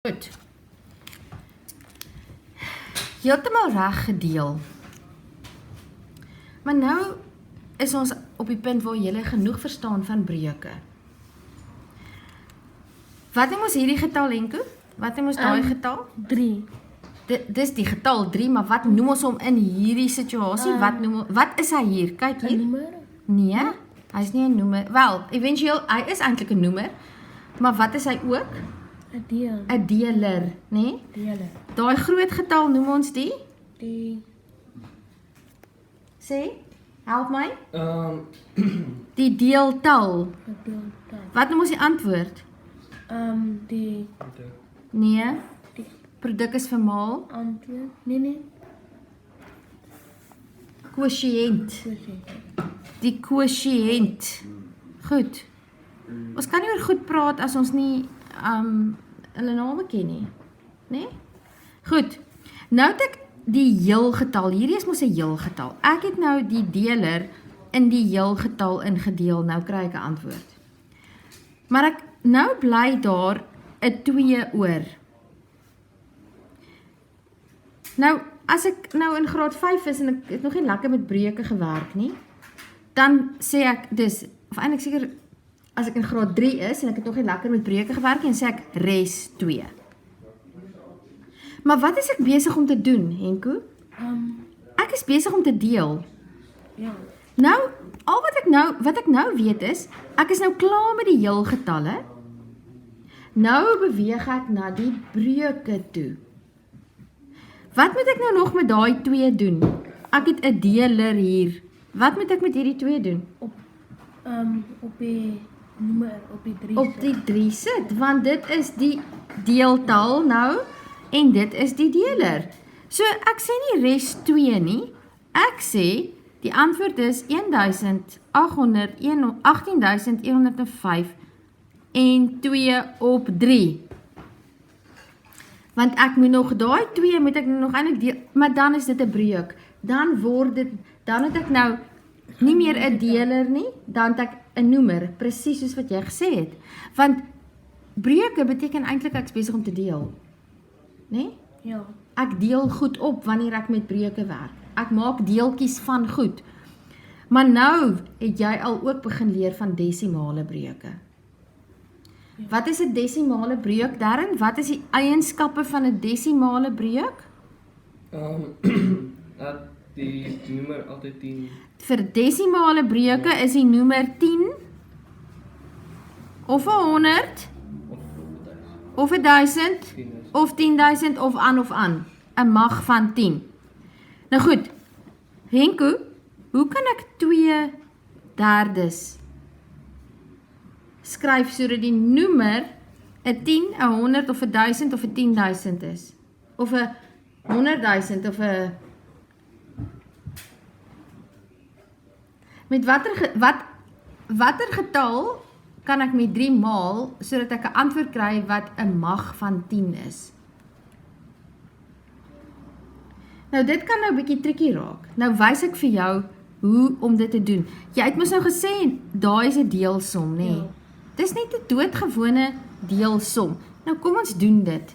Goed. Heeltemal reg gedeel. Maar nou is ons op die punt waar jy genoeg verstaan van breuke. Wat noem ons hierdie getal, Henko? Wat noem ons daai getal? 3. Dis die getal 3, maar wat noem ons hom in hierdie situasie? Wat is hy hier? Kyk hier. 'n nommer? Nee, hy is nie 'n noemer. Wel, eventueel, hy is eintlik 'n noemer, maar wat is hy ook? 'n deel. 'n deler, né? Dele. Daai groot getal noem ons die? Die Sê, help my. Die deeltal. gedeelte. Wat noem ons die antwoord? Die Nee, die produk is vermaal. antwoord. Nee. Quotient. Die quotient. Goed. Ons kan nie oor goed praat as ons nie hulle name ken nie. Né? Goed. Nou het ek die heel getal. Hierdie is mos 'n heel getal. Ek het nou die deler in die heel getal ingedeel. Nou kry ek 'n antwoord. Maar ek nou bly daar 'n 2 oor. Nou, as ek nou in graad 5 is en ek het nog nie lekker met breuke gewerk nie, dan sê ek dis, of eintlik seker as ek in graad 3 is en ek het nog nie lekker met breuke gewerk nie, en sê ek res 2. Maar wat is ek besig om te doen, Henko? Ek is besig om te deel. Ja. Nou, al wat ek nou weet is, ek is nou klaar met die heel getalle. Nou beweeg ek na die breuke toe. Wat moet ek nou nog met daai 2 doen? Ek het 'n deler hier. Wat moet ek met hierdie 2 doen? Op die nommer op die 3. Op die 3 sit, want dit is die deeltal nou en dit is die deler. So ek sê nie res 2 nie. Ek sê die antwoord is 18.105 en 2 op 3. Want ek moet nog daai 2 moet ek nog eintlik deel, maar dan is dit 'n breuk. Dan het ek nou nie meer 'n deler nie, dan het ek 'n noemer, presies soos wat jy gesê het. Want breuke beteken eintlik ek's besig om te deel. Né? Ja. Ek deel goed op wanneer ek met breuke werk. Ek maak deeltjies van goed. Maar nou het jy al ook begin leer van desimale breuke. Wat is 'n desimale breuk, Darren? Wat is die eienskappe van 'n desimale breuk? Dat die nommer altyd 10 Vir desimale breuke is die noemer 10 of 100 of 1000 of 10.000 of aan. 'n mag van 10. Nou goed, Henko, hoe kan ek 2/3 skryf sodat die noemer 'n 10, 'n 100 of 'n 1000 of 'n 10.000 is? Of 'n 100.000 of 'n met watter getal kan ek met 3 maal sodat ek 'n antwoord kry wat 'n mag van 10 is? Nou dit kan nou 'n bietjie tricky raak. Nou wys ek vir jou hoe om dit te doen. Jy het mos nou gesê daai is 'n deelsom, nê? Ja. Dis net 'n doodgewone deelsom. Nou kom ons doen dit.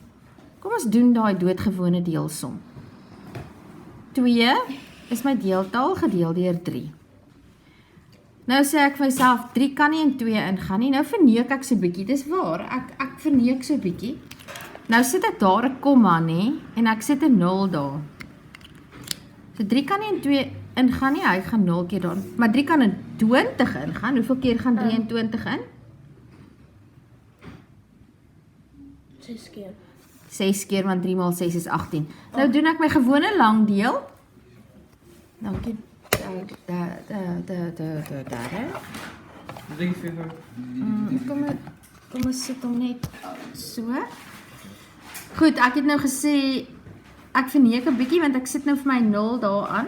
Kom ons doen daai doodgewone deelsom. 2 is my deeltal gedeel deur 3. Nou sê ek vir myself 3 kan nie in 2 ingaan nie. Nou verneek ek so 'n bietjie. Dis waar. Ek verneek so 'n bietjie. Nou sit ek daar 'n komma, nê, en ek sit 'n 0 daar. So 3 kan nie in 2 ingaan nie. Hy gaan 0 keer daar. Maar 3 kan in 20 ingaan. Hoeveel keer gaan 3 in 20 in? 6 keer. 6 keer, want 3 maal 6 is 18. Nou doen ek my gewone lang deel. Dankie. Daar. Dink vir Kom ons sit hom net so. Goed, ek het nou gesê ek verneek 'n bietjie want ek sit nou vir my 0 daaraan.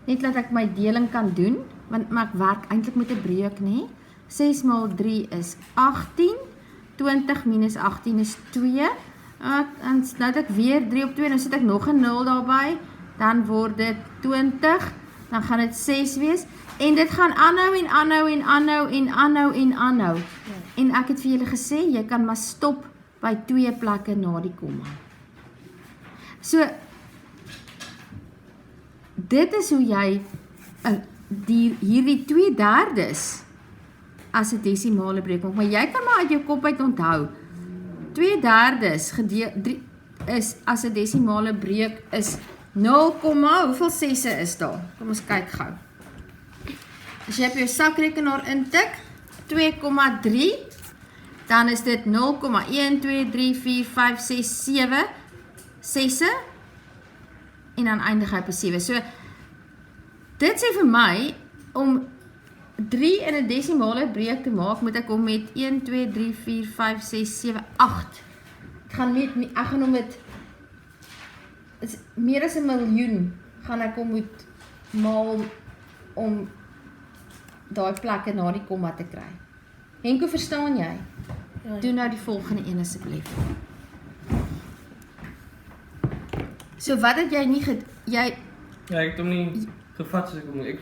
Net dat ek my deling kan doen, maar ek werk eintlik met 'n breuk, nê? 6 maal 3 is 18. 20 minus 18 is 2. En nou het ek weer 3 op 2, nou sit ek nog 'n 0 daarby. Dan word dit 20. Dan gaan dit 6 wees. En dit gaan aanhou en aanhou en aanhou en aanhou en aanhou. En ek het vir julle gesê, jy kan maar stop by 2 plekke na die komma. So, dit is hoe jy hierdie 2/3 as 'n desimale breek maak, maar jy kan maar uit jou kop uit onthou, 2/3 is as 'n desimale breek is 0, hoeveel 6e is daar? Kom ons kyk gou. As jy op jou sakrekenaar intik, 2,3, dan is dit 0,1, 2, 3, 4, 5, 6, 7, 6e, en dan eindig hy op 'n 7. So, dit sê vir my, om 3 in 'n desimale breek te maak, moet ek hom met 1, 2, 3, 4, 5, 6, 7, 8. Ek gaan hom met, is meer as 1 miljoen, gaan ek hom moet maal om daai plekke na die komma te kry. Henko, verstaan jy? Ja, Doen nou die volgende een asseblief. So wat het jy nie, Ja, ek het hom nie gevat soos ek hom moet.